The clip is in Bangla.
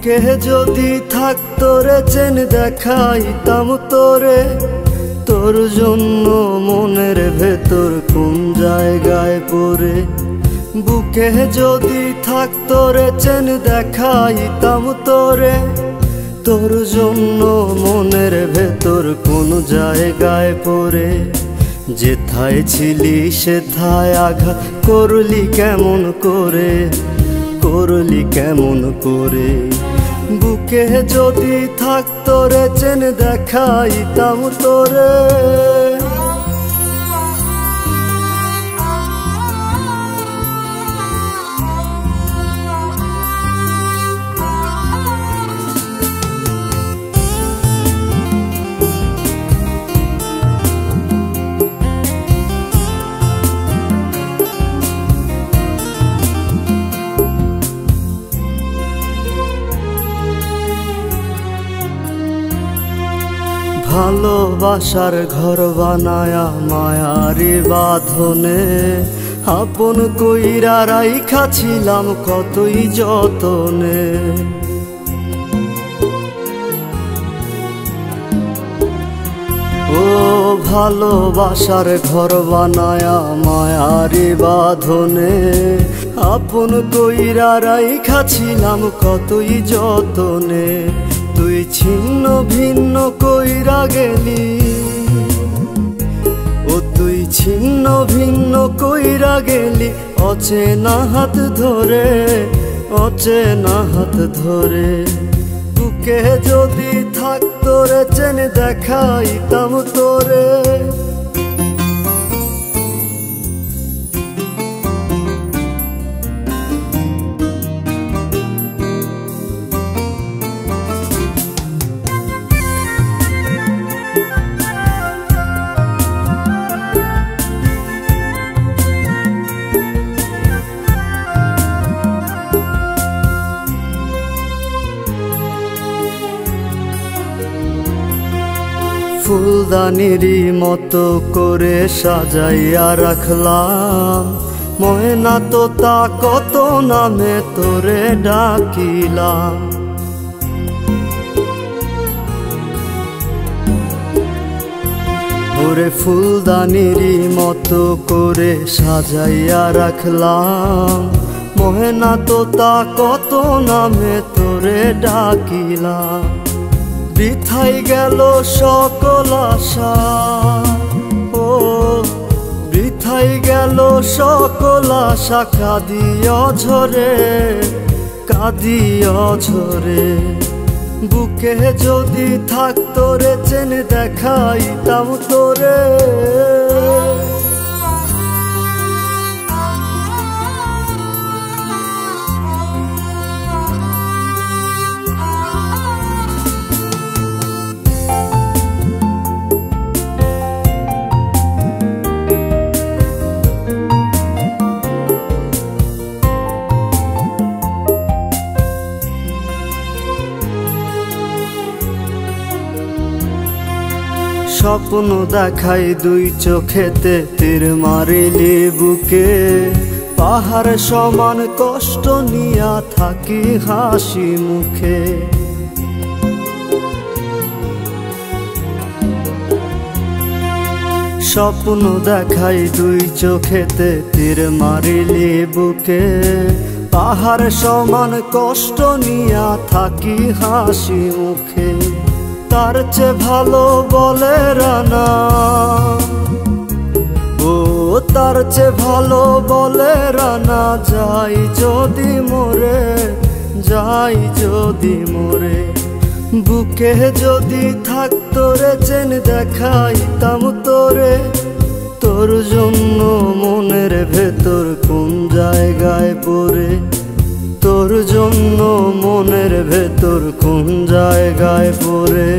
বুকে যদি থাকতো রে চেন দেখাইতাম তোরে, তোর জন্য মনের ভেতর কোন জায়গায় পড়ে। বুকে যদি থাকতো রে চেন দেখাইতাম তোরে, তোর জন্য মনের ভেতর কোন জায়গায় পড়ে। যেথায় ছিলি সেথায় আঘাত করলি কেমন করে, করলি কেমন করে। বুকে যদি থাকতো রে চেন দেখাইতাম তোরে। ভালোবাসার ঘর বানায়া মায়ারি বাঁধনে, আপন কইরা রাইখা ছিলাম কতই যতনে। ও ভালোবাসার ঘর বানায়া মায়ারি বাঁধনে, আপন কইরা রাইখা ছিলাম কতই যতনে। তুই ছিন্ন ভিন্ন কইরা গেলি, ও তুই ছিন্ন ভিন্ন কইরা গেলি অচেনা হাত ধরে, অচেনা হাত ধরে। বুকে যদি থাকতো রে চেন দেখাইতাম তোরে। ফুলদানিরই মতো করে সাজাইয়া রাখলাম, ময়না তোতা কত নামে তোরে ডাকিলাম। ওরে ফুলদানিরই মতো করে সাজাইয়া রাখলাম, ময়না তোতা কত নামে তোরে ডাকিলাম। বৃথাই গেল সকল আশা, ও বৃথাই গেল সকল আশা। কাঁদিয়া ঝরে, কাঁদিয়া ঝরে। বুকে যদি থাকতো রে চেন দেখাইতাম তোরে। স্বপ্ন দেখাই দুই চোখেতে তীর মারিলি বুকে, পাহাড় সমান কষ্ট নিয়া থাকি হাসি মুখে। স্বপ্ন দেখাই দুই চোখেতে তীর মারিলি বুকে, পাহাড় সমান কষ্ট নিয়া থাকি হাসি মুখে। তার চেয়ে ভালো বলে রানা, ও তার চেয়ে ভালো বলে রানা। যাই যদি মরে, যাই যদি মরে। বুকে যদি থাকতো রে চেন দেখাইতাম তোরে, তোর জন্য মনের ভেতর কোন জায়গায় পড়ে। তোর জন্য মনের ভেতর কোন জায়গায় পড়ে।